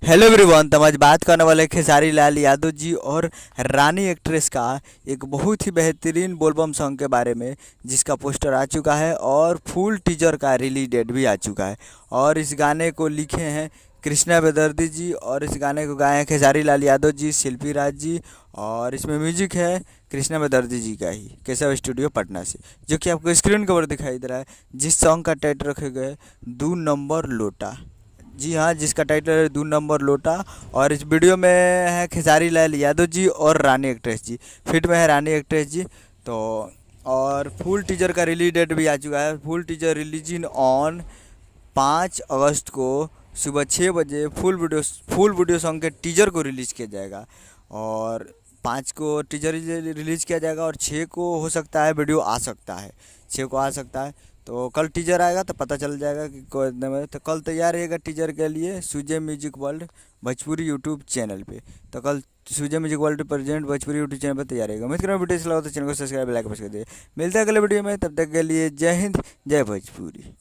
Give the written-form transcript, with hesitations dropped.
Hello everyone. तो आज बात करने वाले खेसारी लाल यादव जी और रानी एक्ट्रेस का एक बहुत ही बेहतरीन बोलबम सॉन्ग के बारे में, जिसका पोस्टर आ चुका है और फुल टीजर का रिलीज डेट भी आ चुका है। और इस गाने को लिखे हैं कृष्णा बेदर्दी जी और इस गाने को गाए हैं खेसारी लाल यादव जी, शिल्पी राज जी। और इसमें म्यूजिक है कृष्णा बेदर्दी जी का ही, केशव स्टूडियो पटना से, जो कि आपको स्क्रीन के ऊपर दिखाई दे रहा है। जिस सॉन्ग का टाइटल रखे गए 2 नंबर लोटा। जी हाँ, जिसका टाइटल है 2 नंबर लोटा। और इस वीडियो में है खेसारी लाल यादव जी और रानी एक्ट्रेस जी, फिट में है रानी एक्ट्रेस जी। तो और फुल टीजर का रिलीज डेट भी आ चुका है। फुल टीजर रिलीजिंग ऑन 5 अगस्त को सुबह 6 बजे फुल वीडियो सॉन्ग के टीजर को रिलीज़ किया जाएगा। और 5 को टीजर रिलीज़ किया जाएगा और 6 को हो सकता है वीडियो आ सकता है, 6 को आ सकता है। तो कल टीजर आएगा तो पता चल जाएगा कि तो कल तैयार रहेगा टीजर के लिए Sujay music world Bhojpuri YouTube channel पे। तो कल Sujay music world present Bhojpuri YouTube channel पर तैयार रहेगा। उम्मीद करें वीडियो अच्छा लगा तो चैनल को सब्सक्राइब लाइक कर दिए। मिलते हैं अगले वीडियो में, तब तक के लिए जय हिंद, जय भोजपुरी।